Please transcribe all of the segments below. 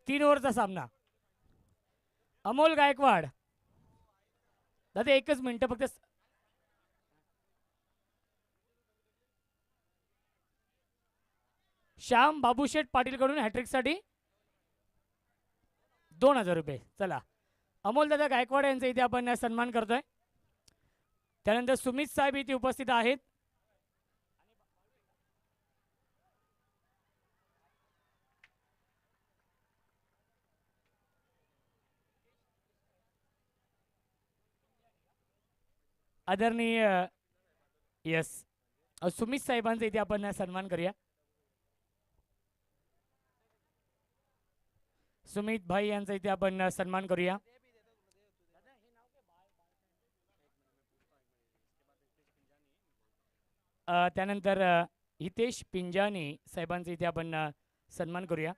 3 ओव्हरचा सामना. अमोल गायकवाड दादा एकच मिनिट फक्त. श्याम बाबूशेठ पाटील कडून हॅट्रिक साठी 2000 रुपये. चला अमोल दादा गायकवाड यांचा इथे आपण सन्मान करतोय. त्यानंतर सुमित साहेब इथे उपस्थित आहेत. आदरणीय यस सुमित साहेबांचा इथे आपण सन्मान करूया. सुमित भाई यांचा इथे आपण सन्मान करूया. त्यानंतर हितेश पिंजानी साहेबांचा इथे आपण सन्मान करूया.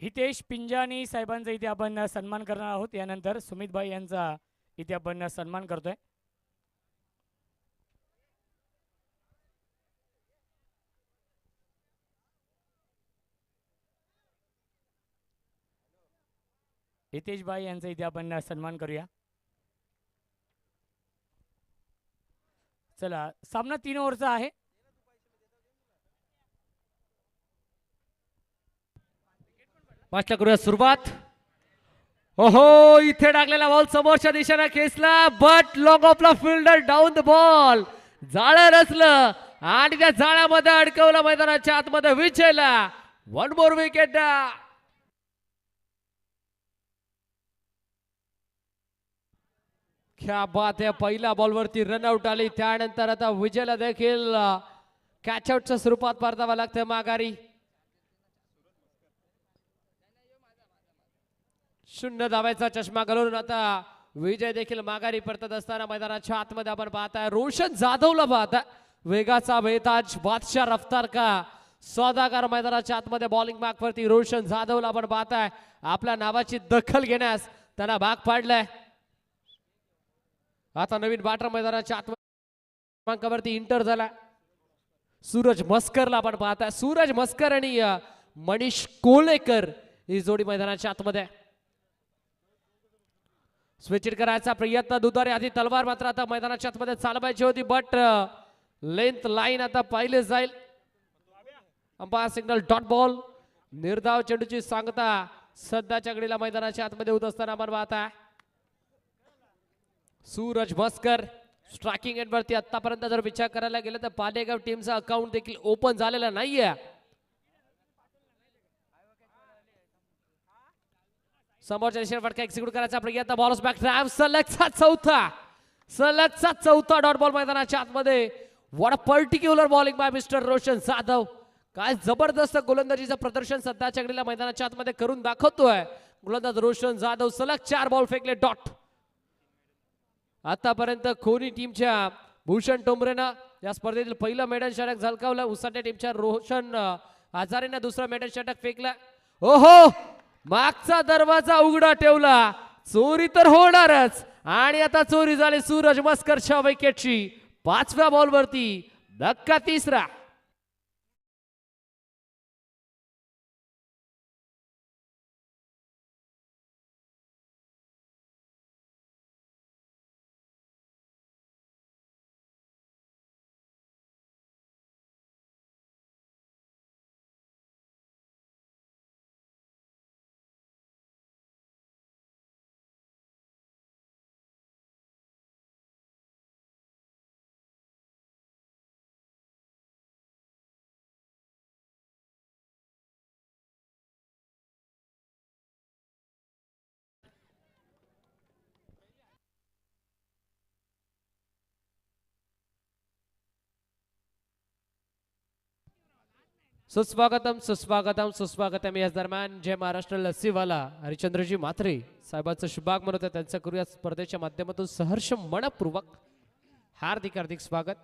हितेश पिंजानी साहेबांचा इथे आपण सन्मान करणार आहोत. यानंतर सुमित भाई यांचा इथे आपण सन्मान करतोय. हितेश भाई यांचा इथे आपण सन्मान करूया. चला सामना 3 ओव्हरचा आहे. मास्टर करूया सुरुवात. ओहो इथे टाकलेला बॉल समोरच्या दिशेने खेचला बट लॉंग ऑफला फिल्डर डाऊन द बॉल. जाळं रचलं आणि त्या जाळ्यामध्ये अडकवलं मैदानाच्या आतमध्ये विजयला. 1 मोर विकेट. क्या बात आहे. पहिल्या बॉलवरती रनआउट आली. त्यानंतर आता विजयला देखील कॅचआउटच्या स्वरूपात परतावं लागतं माघारी. 0 धावायचा चष्मा घालून आता विजय देखील माघारी परतत असताना मैदानाच्या आतमध्ये आपण पाहताय रोशन जाधवला पाहताय. वेगाचा बेताज बादशाह रफ्तार का सौदागर मैदानाच्या आतमध्ये बॉलिंग मार्कवरती रोशन जाधवला आपण पाहताय. आपल्या नावाची दखल घेण्यास त्यांना भाग पाडलाय. आता नवीन बॅटर मैदानाच्या आतमध्ये इंटर झाला. सूरज मस्करला आपण पाहताय. सूरज मस्कर आणि मनीष कोलेकर ही जोडी मैदानाच्या आतमध्ये. स्विच करायचा प्रयत्न दुधारे आधी तलवार मात्र आता मैदानाच्या आतमध्ये चालवायची होती बट लेंथ लाईन आता पाहिले जाईल. Umpire signal dot ball. निर्धाव चेंडूची सांगता सध्याच्या घडीला मैदानाच्या आतमध्ये होत असताना आपण पाहताय. सूरज मस्कर स्ट्रायकिंग एंड वरती आतापर्यंत जर विचार करायला गेलं तर पालेगाव टीमचा अकाउंट देखील ओपन झालेला नाहीये. समोरच्या दिशेने फटका एक्झिक्यूट करायचा प्रयत्न. Balls back drive. सलगचा चौथा डॉट बॉल मैदानाच्या आतमध्ये. What a particular bowling bye mister Roshan Jadhav. काय जबरदस्त गोलंदाजीचं प्रदर्शन सध्याच्या घडीला मैदानाच्या आतमध्ये करून दाखवतोय गोलंदाज रोशन जाधव. सलग 4 बॉल फेकले डॉट. आतापर्यंत कोणी टीमच्या भूषण टोंबरेनं या स्पर्धेतील पहिलं मेडल षटक झळकावलं. उसाटे टीमच्या रोशन हजारेनं दुसरं मेडल षटक फेकलं. ओहो मागचा दरवाजा उघडा ठेवला. चोरी तर होणारच आणि आता चोरी झाली सूरज मस्करच्या विकेटची. 5व्या बॉलवरती धक्का 3रा. सुस्वागतम या दरम्यान जय महाराष्ट्र लस्सीवाला हरिचंद्रजी म्हात्रे साहेबांचं शुभागमन होतं. त्यांचं करूया स्पर्धेच्या माध्यमातून सहर्ष मनपूर्वक हार्दिक स्वागत.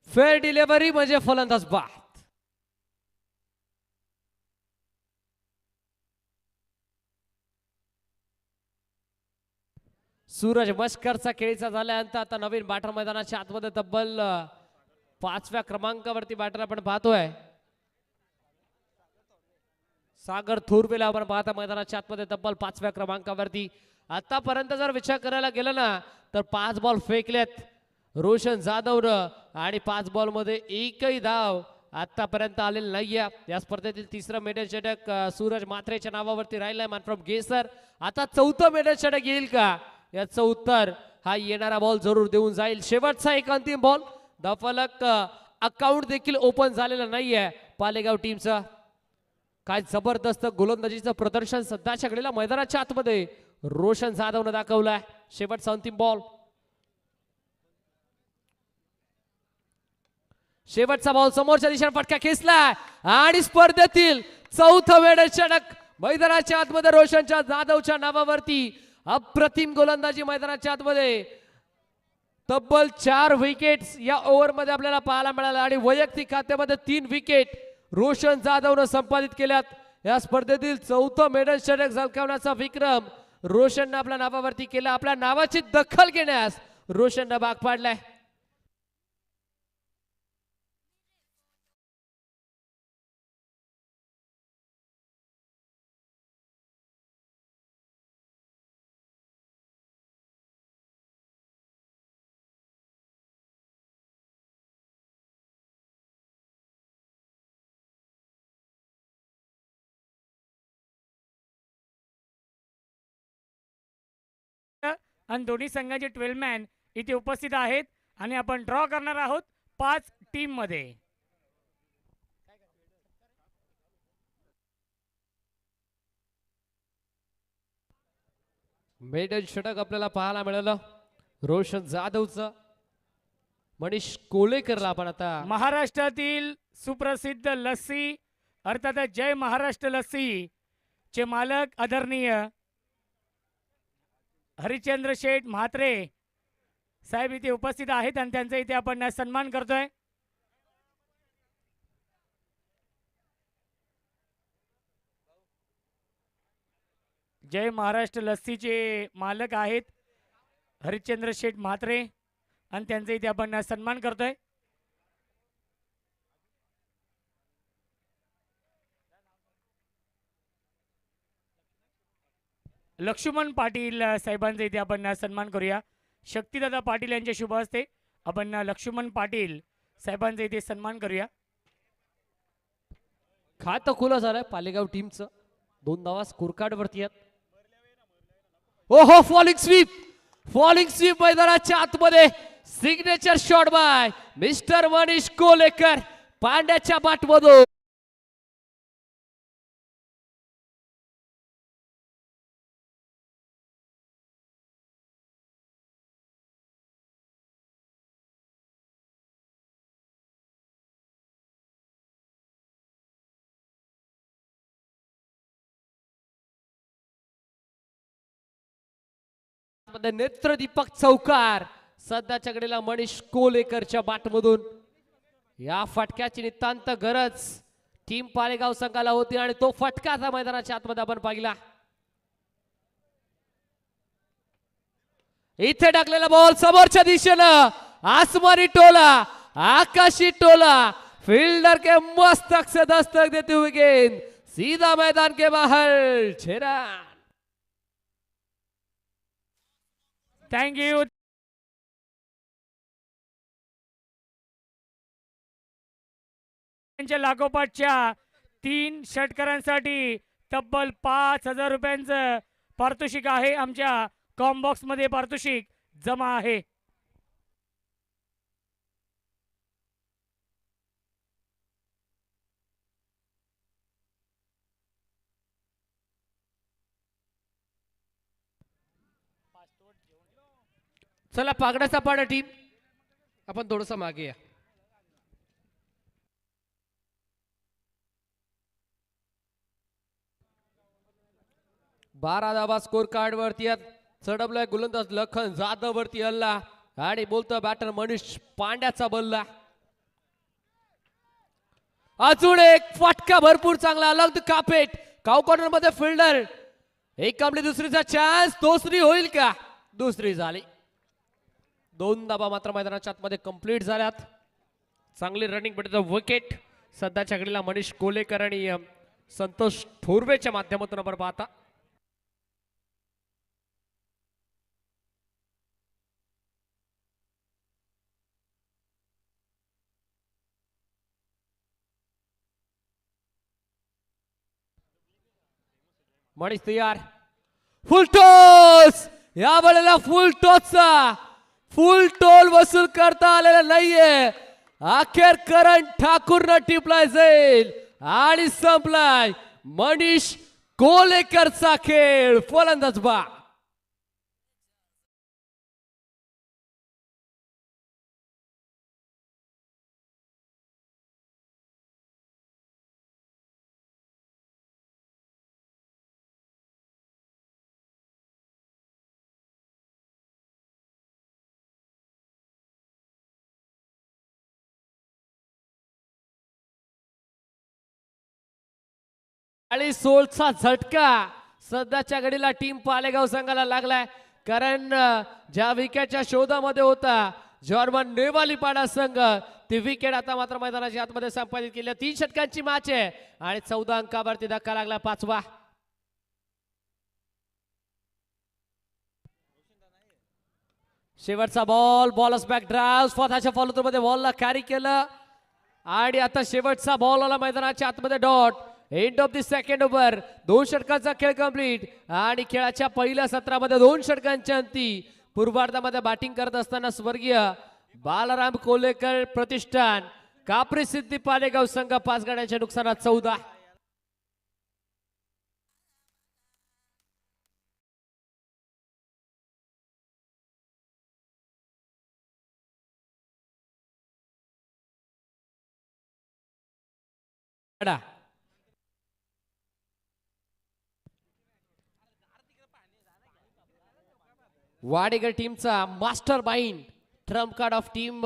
फेअर डिलिव्हरी म्हणजे फलंदाज बाद. सूरज मस्करचा खेळीचा झाल्यानंतर आता नवीन बॅटर मैदानाच्या आतमध्ये तब्बल 5व्या क्रमांकावरती बॅटर आपण पाहतोय. सागर थोरवेला आपण पाहता मैदानाच्या आतमध्ये तब्बल 5व्या क्रमांकावरती. आतापर्यंत जर विचार करायला गेला ना तर 5 बॉल फेकलेत रोशन जाधवनं आणि 5 बॉल मध्ये एकही धाव आतापर्यंत आलेला नाहीये. या स्पर्धेतील तिसरं मेडल षटक सूरज मात्रेच्या नावावरती राहिलाय मॅन फ्रॉम गेसर. आता चौथं मेडल षटक येईल का याचं उत्तर हा येणारा बॉल जरूर देऊन जाईल. शेवटचा एक अंतिम बॉल. दफलक अकाउंट देखील ओपन झालेलं नाहीये पालेगाव टीमचं. काय जबरदस्त गोलंदाजीचं प्रदर्शन सध्याच्या घडीला मैदानाच्या आतमध्ये रोशन जाधवनं दाखवलाय. शेवटचा अंतिम बॉल. शेवटचा बॉल समोरच्या दिशेने फटका खेचलाय आणि स्पर्धेतील चौथं मेडल षटक मैदानाच्या आतमध्ये रोशनच्या जाधवच्या नावावरती. अप्रतिम गोलंदाजी मैदानाच्या आतमध्ये. तब्बल 4 विकेट्स या ओव्हर मध्ये आपल्याला पाहायला मिळाल्या आणि वैयक्तिक खात्यामध्ये 3 विकेट रोशन जाधवनं संपादित केल्यात. या स्पर्धेतील चौथं मेडल षटक झळकावण्याचा विक्रम रोशननं आपल्या नावावरती केला. आपल्या नावाची दखल घेण्यास रोशननं भाग पाडलाय. आणि दोन्ही संघाचे 12 मॅन इथे उपस्थित आहेत आणि आपण ड्रॉ करणार आहोत 5 टीम मध्ये. मेडल षटक आपल्याला पाहायला मिळालं रोशन जाधवचं. मनीष कोलेकरला आपण आता महाराष्ट्रातील सुप्रसिद्ध लस्सी अर्थात जय महाराष्ट्र लस्सी चे मालक आदरणीय हरिचंद्र शेठ म्हात्रे साहेब इथे उपस्थित आहेत आणि त्यांचा इथे आपण सन्मान करतोय. जय महाराष्ट्र लस्सीचे मालक आहेत हरिचंद्र शेठ म्हात्रे आणि त्यांचा इथे आपण सन्मान करतोय. लक्ष्मण पाटील साहेबांचा इथे आपण सन्मान करूया. शक्तिदादा पाटील यांच्या शुभ हस्ते आपण लक्ष्मण पाटील साहेबांचा इथे सन्मान करूया. खातं खुलं झालंय पालेगाव टीमचं. 2 धावा स्कोर कार्ड वरती आहेत. ओहो फॉलिंग स्वीप मैदानाच्या आतमध्ये signature shot by mister Manish Kolekar पांड्याच्या बाटमधून. नेत्रदीपक चौकार सध्याच्या घडीला मनीष कोलेकरच्या बाटमधून. या फटक्याची नितांत गरज टीम पालेगाव संघाला होती आणि तो फटका आता मैदानाच्या आतमध्ये आपण पाहिला. इथे टाकलेला बॉल समोरच्या दिशेनं आसमानी टोला आकाशी टोला फील्डर के मस्तक से दस्तक देते हुए गेंद सीधा मैदान के बाहर. छेरा थँक्यू. त्यांच्या लागोपाठच्या 3 षटकारांसाठी तब्बल 5,000 रुपयांचं पारितोषिक आहे. आमच्या कॉम्बॉक्स मध्ये पारितोषिक जमा आहे. चला पागड्याचा पाडा टीम आपण थोडस मागे या. बारा धावा स्कोर कार्ड वरती चढवलाय गोलंदाज लखन जाधव वरती हल्ला आणि बोलतो बॅटर मनीष पांड्याचा बल्ला. अजून एक फटका भरपूर चांगला अलग कापेट काउ कॉर्नर मध्ये फिल्डर एक कामली दुसरीचा चान्स दुसरी होईल का दुसरी झाली 2 धाबा मात्र मैदानाच्या आतमध्ये कंप्लीट झाल्यात चांगली रनिंग भेटत विकेट सध्याच्या घडीला मनीष कोलेकर आणि संतोष थोरवेच्या माध्यमातून आपण पाहता मनीष तयार फुल टॉस या वेळेला फुल टॉसचा फुल टोल वसूल करता आलेला नाहीये अखेर करण ठाकूरनं टिपलाय जाईल आणि संपलाय मनीष कोलेकरचा खेळ फलंदाज बा आणि 16चा झटका सध्याच्या घडीला टीम पालेगाव संघाला लागलाय कारण ज्या विकेटच्या शोधामध्ये होता जर्मन नेवालीपाडा संघ ती विकेट आता मात्र मैदानाच्या आतमध्ये संपादित केली 3 षटकांची मॅच आहे आणि 14 अंकावरती धक्का लागला 5वा शेवटचा बॉलच बॅक ड्राइव्ह स्वतःच्या फॉलोथ्रू मध्ये बॉलला कॅरी केलं आणि आता शेवटचा बॉल आला मैदानाच्या आतमध्ये dot end of the second over 2 षटकांचा खेळ कंप्लीट आणि खेळाच्या पहिल्या सत्रामध्ये 2 षटकांच्या अंती पूर्वार्धामध्ये बॅटिंग करत असताना स्वर्गीय बालाराम कोलेकर प्रतिष्ठान कापरी सिद्धी पालेगाव संघ 5 गड्यांच्या नुकसानात 14 वाडेकर टीमचा mastermind trump card of team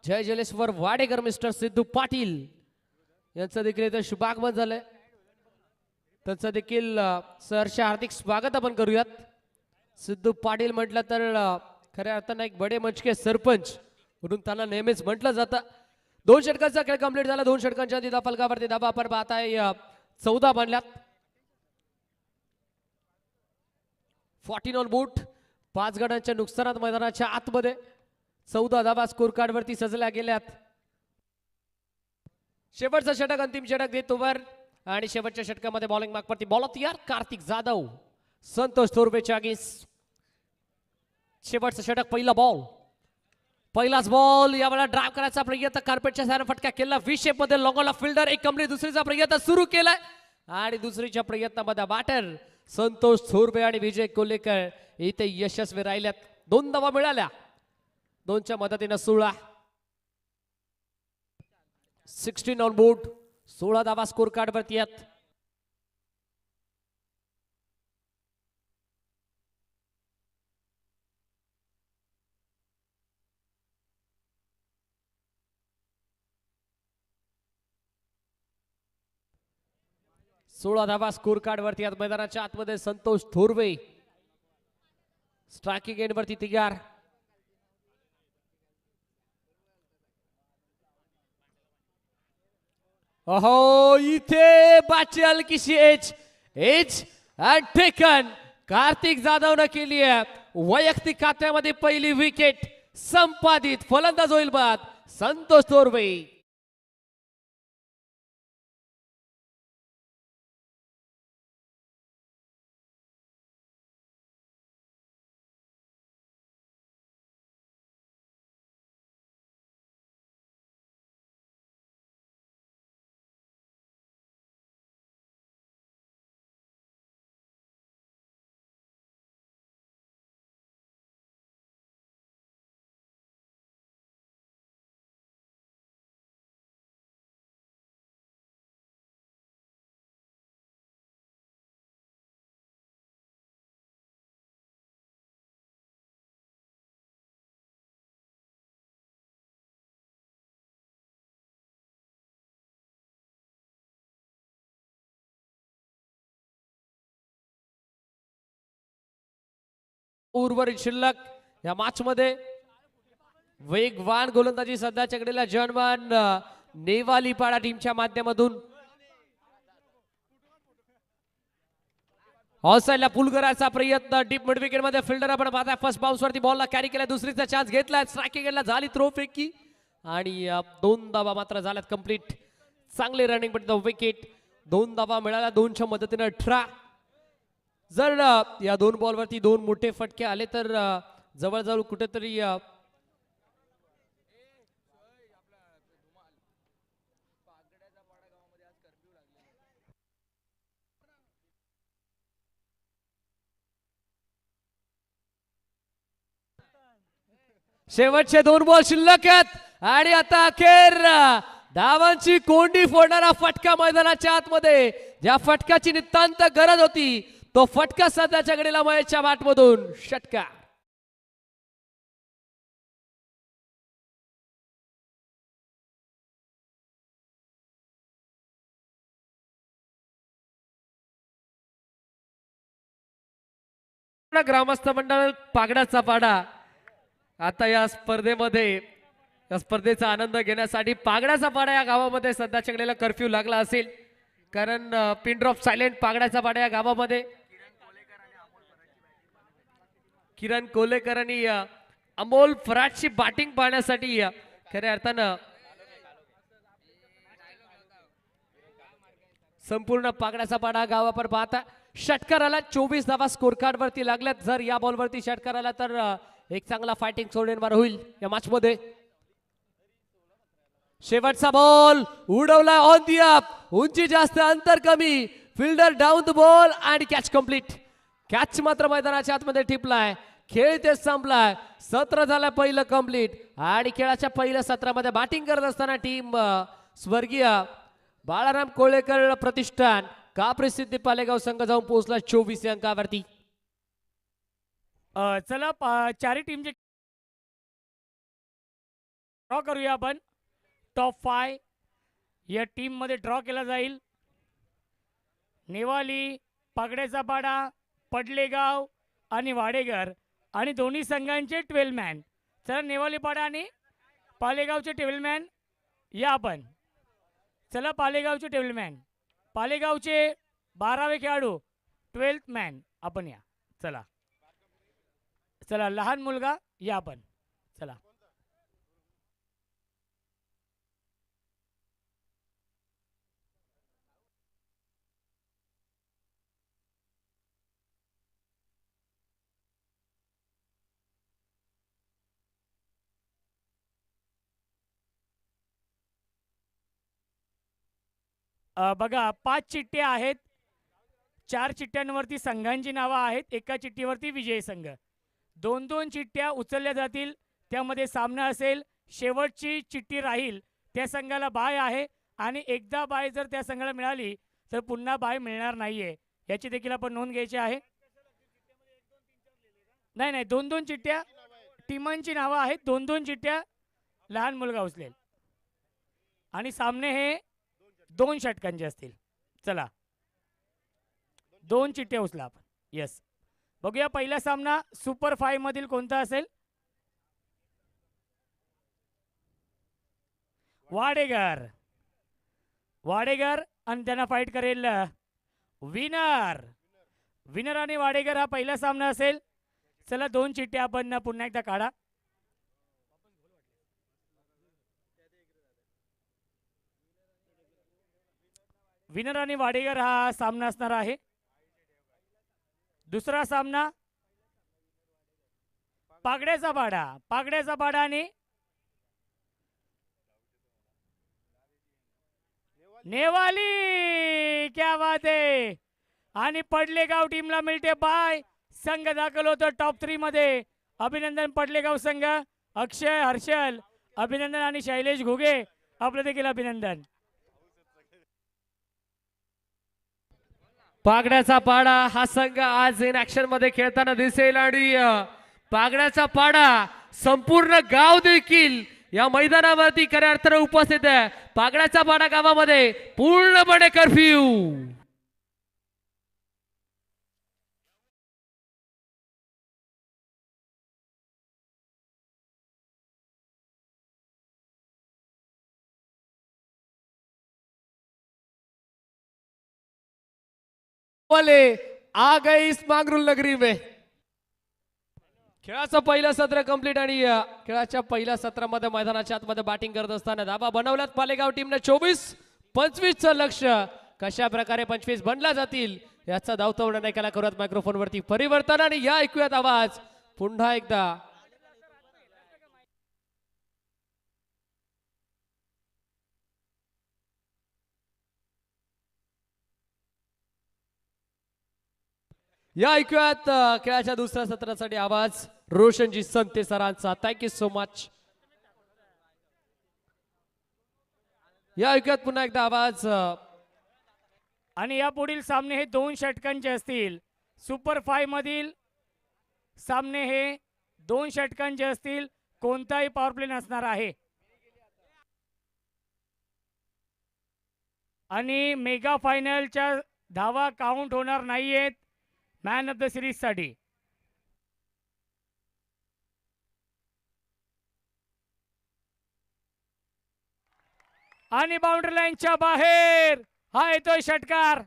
Jai Jaleshwar Wadekar mister Sidhu Patil यांचं देखील इथं शुभागमन झालंय त्यांचं देखील सहर्ष हार्दिक स्वागत आपण करूयात सिद्धू पाटील म्हटलं तर खऱ्या अर्थानं एक बडे मंच के सरपंच म्हणून त्यांना नेहमीच म्हटलं जातं 2 षटकांचा खेळ कंप्लीट झाला 2 षटकांच्या आधी फलकावरती धाबा आपण पाहताय 14 बनल्यात 14 ऑन बूट 5 गड्यांच्या नुकसानात मैदानाच्या आतमध्ये 14 धाबा स्कोर कार्ड वरती सजल्या गेल्यात शेवटचा षटक अंतिम षटक देत ओव्हर आणि शेवटच्या षटकामध्ये बॉलिंग मार्कवरती बॉल तयार कार्तिक जाधव संतोष थोरवेच्या अगेन्स्ट शेवटचा षटक पहिलाच बॉल यावेळेला ड्राइव्ह करायचा प्रयत्न कार्पेटच्या साऱ्या फटका केला व्ही शेप मध्ये लॉंगॉला फिल्डर एक कमली दुसरीचा प्रयत्न सुरू केलाय आणि दुसरीच्या प्रयत्नामध्ये बॅटर संतोष थोरवे आणि विजय कोलेकर इथे यशस्वी राहिल्यात 2 धावा मिळाल्या 2च्या मदतीने 16 ऑन बोर्ड 16 धावा स्कोर कार्ड वरती आहेत सोळा धावा स्कोर कार्ड वरती आहेत मैदानाच्या आतमध्ये संतोष थोरवे स्ट्रायकिंग एंड वरती तयार अहो इथे बाची हलकीशी एज अँड टेकन कार्तिक जाधवनं केली आहे वैयक्तिक खात्यामध्ये पहिली विकेट संपादित फलंदाज होईल बाद संतोष थोरवे उर्वरित शिल्लक या मॅच मध्ये वेगवान गोलंदाजी सध्याच्या घडीला जनवान नेवाली पाडा टीमच्या माध्यमातून ऑफसाइडला पुल करायचा प्रयत्न डीप मिड विकेट मध्ये फिल्डर आपण पाहताय फर्स्ट बाउन्स वरती बॉलला कॅरी केला दुसरीचा चान्स घेतलाय स्ट्रायकिंग झाली थ्रो फेकी आणि 2 धावा मात्र झाल्यात कंप्लीट चांगले रनिंग पण विकेट 2 धावा मिळाल्या 2च्या मदतीने 18 जर या 2 बॉल वरती 2 मोठे फटके आले तर जवळजवळ कुठेतरी शेवटचे 2 बॉल शिल्लक आहेत आणि आता अखेर धावांची कोंडी फोडणारा फटका मैदानाच्या आतमध्ये ज्या फटकाची नितांत गरज होती तो फटका सध्याच्या घडीला महेशच्या बॅटमधून षटकार ग्रामस्थ मंडळ पागडाचा पाडा आता या स्पर्धेमध्ये या स्पर्धेचा आनंद घेण्यासाठी पागडाचा पाडा या गावामध्ये सध्याच्या घडीला कर्फ्यू लागला असेल कारण पिन ड्रॉप सायलेंट पागडाचा पाडा या गावामध्ये किरण कोलेकर आणि अमोल फराटची बॅटिंग पाहण्यासाठी खऱ्या अर्थानं संपूर्ण पागडाचा पाडा गावापर पाहता षटकाराला 24 धावा स्कोर कार्ड वरती लागल्यात जर या बॉल वरती षटकार आला तर एक चांगला फायटिंग सोडणार होईल या मॅच मध्ये शेवटचा बॉल उडवला ऑन दी अप उंची जास्त अंतर कमी फिल्डर डाऊन द बॉल आणि कॅच कंप्लीट कॅच मात्र मैदानाच्या आतमध्ये टिपलाय खेळ ते संपलाय सत्र झालं पहिलं कंप्लीट आणि खेळाच्या पहिल्या सत्रामध्ये बॅटिंग करत असताना टीम स्वर्गीय बाळाराम कोळेकर प्रतिष्ठान का प्रसिद्धी पालेगाव संघ जाऊन पोहोचला 24 अंकावरती चला चारही टीमचे ड्रॉ करूया आपण टॉप 5 या टीम मध्ये ड्रॉ केला जाईल नेवाली पागड्याचा पाडा पडलेगाव आणि वाडेगर आणि दोन्ही संघांचे 12 मॅन चला नेवाली पाडा आणि पालेगावचे 12 मॅन या आपण चला पालेगावचे 12 मॅन पालेगावचे 12वे खेळाडू 12th मॅन आपण या चला चला लहान मुलगा या आपण चला बघा 5 चिठ्ठ्या आहेत 4 चिठ्ठ्यांवरती संघांची नावं आहेत एका चिठ्ठीवरती विजयी संघ 2-2 चिठ्ठ्या उचलल्या जातील त्यामध्ये सामना असेल शेवटची चिठ्ठी राहील त्या संघाला बाय आहे आणि एकदा बाय जर त्या संघाला मिळाली तर पुन्हा बाय मिळणार नाहीये याची देखील आपण नोंद घ्यायची आहे नाही 2-2 चिठ्ठ्या टीमांची नावं आहेत 2-2 चिठ्ठ्या लहान मुलगा उचलेल आणि सामने हे 2 षटकांचे असतील चला 2 चिठ्ठ्या उचला आपण यस बघूया पहिला सामना सुपर 5 मधील कोणता असेल वाडेगर वाडेगर आणि त्यांना फाईट करेल विनर आणि वाडेगर हा पहिला सामना असेल चला 2 चिठ्ठ्या आपण पुन्हा एकदा काढा विनर आणि वाडेगर हा सामना असणार आहे दुसरा सामना पागड्याचा पाडा आणि नेवाली क्या बात आहे आणि पडलेगाव टीमला मिळते बाय संघ दाखल होतो टॉप 3 मध्ये अभिनंदन पडलेगाव संघ अक्षय हर्षल अभिनंदन आणि शैलेश घुगे आपलं देखील अभिनंदन पागड्याचा पाडा हा संघ आज इन ऍक्शन मध्ये खेळताना दिसेल आणि पागड्याचा पाडा संपूर्ण गाव देखील या मैदानावरती खऱ्या अर्थाने उपस्थित आहे पागड्याचा पाडा गावामध्ये पूर्णपणे कर्फ्यू वाले आ गए इस मांगरुल नगरी में. खेळाचं पहिलं सत्र कंप्लीट आणि खेळाच्या पहिल्या सत्रामध्ये मैदानाच्या आतमध्ये बॅटिंग करत असताना धाबा बनवल्यात पालेगाव टीमने 24-25 चं लक्ष्य. कशा प्रकारे 25 बनला जातील याचा धावतवडा नायकाला करूयात मायक्रोफोन वरती परिवर्तन आणि या ऐकूयात आवाज पुन्हा एकदा. या ऐकूयात खेळाच्या दुसऱ्या सत्रासाठी आवाज रोशनजी संते सरांचा. Thank you so much. या ऐकूयात पुन्हा एकदा आवाज. आणि या पुढील सामने हे 2 षटकांचे असतील. सुपर 5 मधील सामने हे 2 षटकांचे असतील. कोणताही पॉवर प्ले नसणार आहे. आणि मेगा फायनलच्या धावा काउंट होणार नाहीयेत मॅन ऑफ द सिरीज साठी. आणि बाउंड्री लाईनच्या बाहेर हा येतोय षटकार.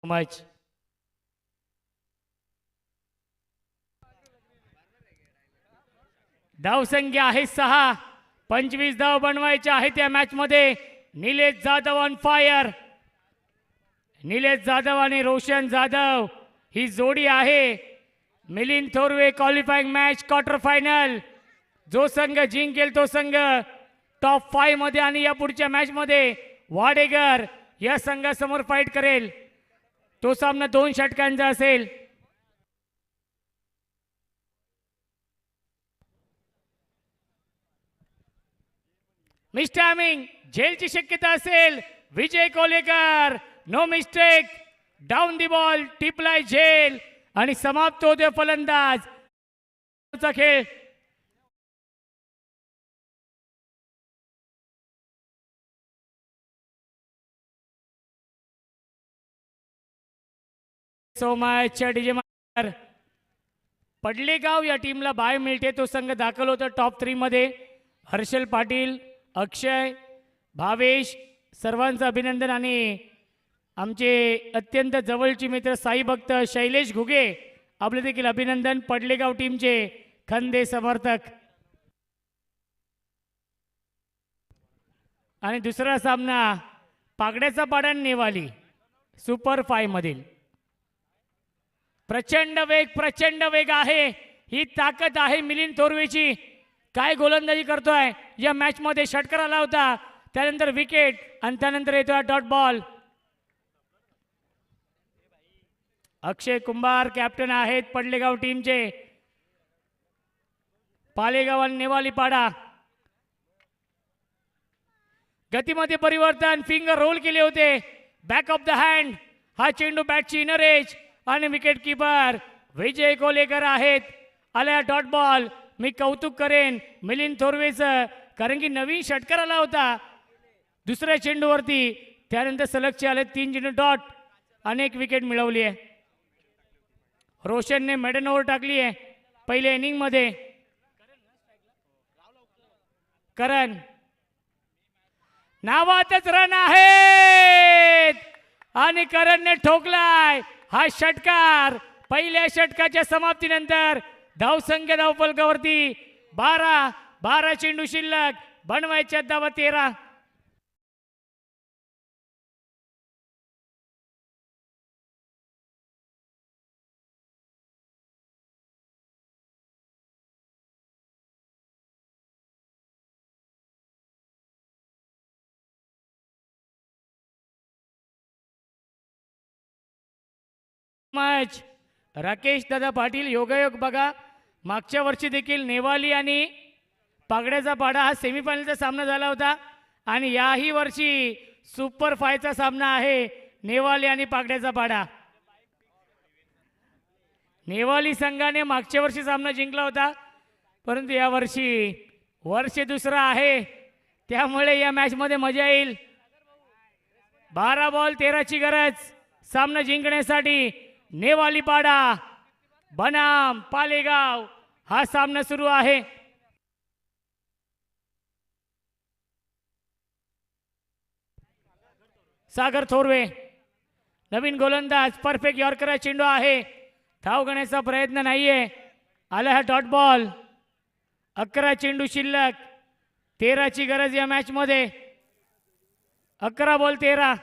मच धावसंख्या आहे 6. 25 धाव बनवायचे आहेत या मॅच मध्ये. Nilesh Jadhav on fire. निलेश जाधव आणि रोशन जाधव ही जोडी आहे. Milind Thorve qualifying match quarter final. जो संघ जिंकेल तो संघ टॉप 5 मध्ये आणि या पुढच्या मॅच मध्ये वाडेकर या संघासमोर फाईट करेल. तो सामना 2 षटकांचा असेल. मिस्टॅमिंग झेलची शक्यता असेल. Vijay Kolekar no mistake. Down the ball टिपलाय झेल आणि समाप्त होते फलंदाज चा खेळ. सो मच डीजे पडलेगाव या टीमला बाय मिळते. तो संघ दाखल होता टॉप 3 मध्ये. हर्षल पाटील, अक्षय, भावेश सर्वांचं अभिनंदन. आणि आमचे अत्यंत जवळचे मित्र साई भक्त शैलेश घुगे आपले देखील अभिनंदन. पडलेगाव टीमचे खंदे समर्थक. आणि दुसरा सामना पागड्याचा पाडा नेवाली सुपर 5 मधील. प्रचंड वेग आहे. ही ताकद आहे मिलिंद थोरवेची. काय गोलंदाजी करतोय या मॅच मध्ये. षटकार आला होता, त्यानंतर विकेट आणि त्यानंतर येतोय डॉट बॉल. अक्षय कुंभार कॅप्टन आहेत पडलेगाव टीमचे. पालेगाव आणि नेवाली पाडा. गतीमध्ये परिवर्तन. फिंगर रोल केले होते. Back of the hand. हा चेंडू बॅटची इनर एज आणि विकेट किपर विजय कोलेकर आहेत. आल्या डॉट बॉल. मी कौतुक करेन मिलिंद थोरवेचं, कारण की नवीन षटकार आला होता दुसऱ्या चेंडूवरती. त्यानंतर सलगचे आले 3 चेंडू डॉट. अनेक विकेट मिळवली आहे. रोशनने मेडन ओव्हर टाकली आहे पहिल्या इनिंग मध्ये. करण नावातच रन आहेत आणि करणने ठोकलाय हा षटकार. पहिल्या षटकाच्या समाप्तीनंतर धावसंख्या धावफलकावरती 12 चेंडू शिल्लक. बनवायच्या धावा 13. मच राकेश दादा पाटील योगायोग बघा. मागच्या वर्षी देखील नेवाली आणि पागड्याचा पाडा हा सेमीफायनलचा सामना झाला होता आणि याही वर्षी सुपर 5चा सामना आहे नेवाली आणि पागड्याचा पाडा. नेवाली संघाने मागच्या वर्षी सामना जिंकला होता, परंतु या वर्ष दुसरा आहे त्यामुळे या मॅच मध्ये मजा येईल. 12 बॉल 13ची गरज सामना जिंकण्यासाठी. नेवालीपाडा बनाम पालेगाव हा सामना सुरू आहे. सागर थोरवे नवीन गोलंदाज. परफेक्ट यॉर्कर चेंडू आहे. धाव घेण्याचा प्रयत्न नाहीये. आला हा डॉट बॉल. 11 चेंडू शिल्लक. 13ची गरज या मॅच मध्ये. 11 बॉल 13.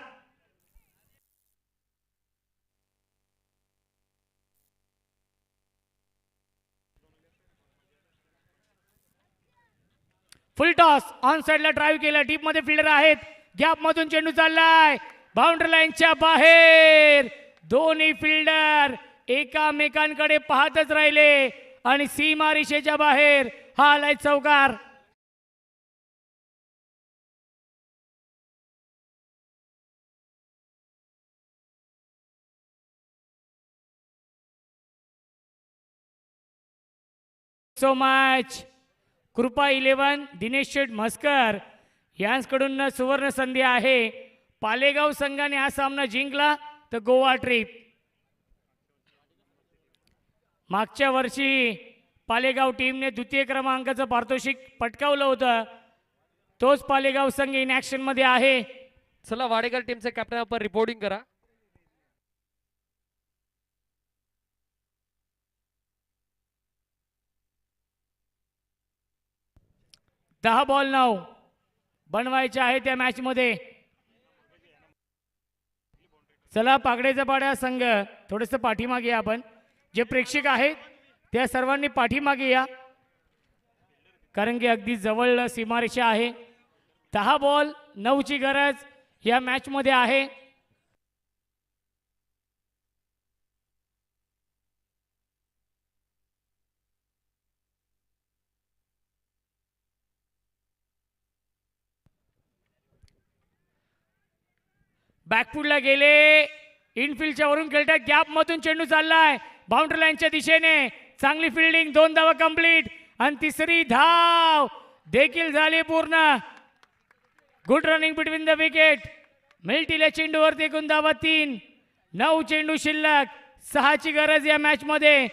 फुल टॉस ऑन साइडला ड्राईव्ह केला. डीप मध्ये फिल्डर आहेत. गॅप मधून चेंडू चाललाय बाउंड्री लाईनच्या बाहेर. दोन्ही फिल्डर एकामेकांकडे पाहतच राहिले आणि सीमा रेषेच्या बाहेर हा आलाय चौकार. So much. कृपा 11 दिनेश शेठ म्हस्कर यांकडून सुवर्ण संधी आहे. पालेगाव संघाने हा सामना जिंकला तर गोवा ट्रिप. मागच्या वर्षी पालेगाव टीमने द्वितीय क्रमांकाचं पारितोषिक पटकावलं होतं. तोच पालेगाव संघ इन ऍक्शन मध्ये आहे. चला वाडेकर टीमचे कॅप्टन आपण रिपोर्टिंग करा. 10 बॉल 9 बनवायचे आहे त्या मॅच मध्ये. चला पागडेचा पाडा संघ थोडंसं पाठीमागे आपण. जे प्रेक्षक आहेत त्या सर्वांनी पाठीमागे या कारण की अगदी जवळ सीमारेषा आहे. 10 बॉल 9ची गरज या मॅच मध्ये आहे. बॅकफुटला गेले. इनफिल्डच्या वरून खेळतात. गॅप मधून चेंडू चाललाय बाउंड्री लाईनच्या दिशेने. चांगली फिल्डिंग. 2 धावा कंप्लीट आणि 3री धाव देखील झाली पूर्ण. Good running between the wicket. मिल्टीला चेंडूवरती एकूण धावा 3. 9 चेंडू शिल्लक. 6ची गरज या मॅच मध्ये.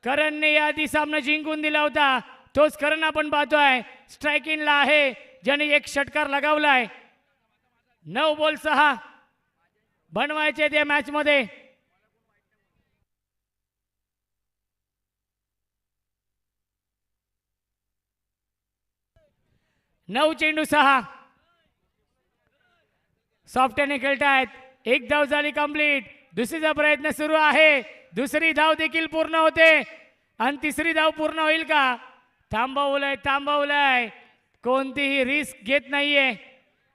करणने याआधी सामना जिंकून दिला होता. तोच करण आपण पाहतोय. स्ट्रायकिंगला आहे ज्याने एक षटकार लगावलाय. 9 बॉल 6 बनवायचे त्या मॅच मध्ये. नऊ चेंडू 6. सॉफ्टने खेळतायत. 1 धाव झाली कंप्लीट. दुसरीचा प्रयत्न सुरू आहे. दुसरी धाव देखील पूर्ण होते आणि 3री धाव पूर्ण होईल का? थांबवलंय. कोणतीही रिस्क घेत नाहीये.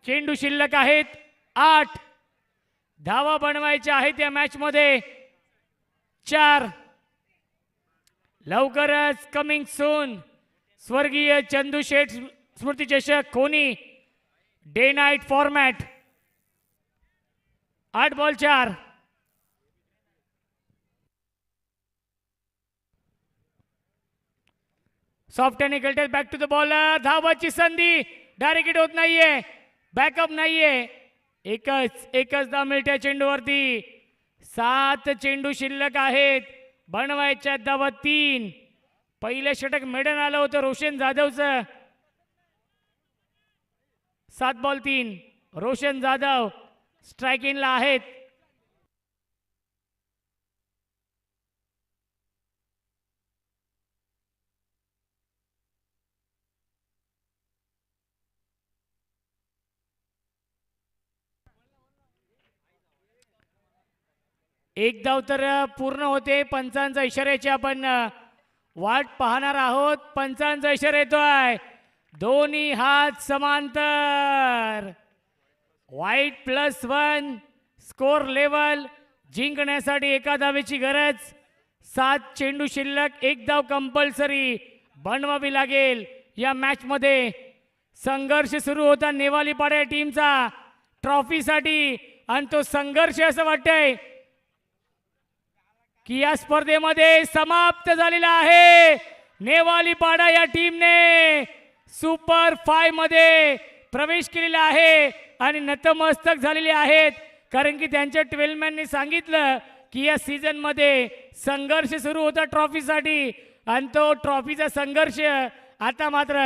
चेंडू शिल्लक आहेत 8. धावा बनवायच्या आहेत या मॅच मध्ये 4. लवकरच कमिंग सून स्वर्गीय चंदू शेठ स्मृती चषक कोणी डे नाईट फॉर्मॅट. 8 बॉल 4. सॉफ्टने खेळतात. Back to the bowler. धावाची संधी. डायरेक्ट हिट होत नाहीये. बॅकअप नाहीये. एकच धाव मिळते चेंडूवरती. 7 चेंडू शिल्लक आहेत. बनवायच्या धावा 3. पहिले षटक मेडन आलं होतं रोशन जाधवचं. 7 बॉल 3. रोशन जाधव स्ट्रायकिंगला आहेत. एक धाव तर पूर्ण होते. पंचांचा इशाऱ्याची आपण वाट पाहणार आहोत. पंचांचा इशारा येतोय. दोन्ही हात समांतर. वाईट +1 स्कोर लेवल. जिंकण्यासाठी एका धावेची गरज. 7 चेंडू शिल्लक. 1 धाव कंपल्सरी बनवावी लागेल या मॅच मध्ये. संघर्ष सुरू होता नेवालीपाडा टीमचा ट्रॉफीसाठी आणि तो संघर्ष असं वाटतंय की या स्पर्धेमध्ये समाप्त झालेला आहे. नेवालीपाडा या टीमने सुपर 5 मध्ये प्रवेश केलेला आहे. आणि नतमस्तक झालेले आहेत, कारण की त्यांच्या 12 मॅननी सांगितलं की या सीझन मध्ये संघर्ष सुरू होता ट्रॉफीसाठी आणि तो ट्रॉफीचा संघर्ष आता मात्र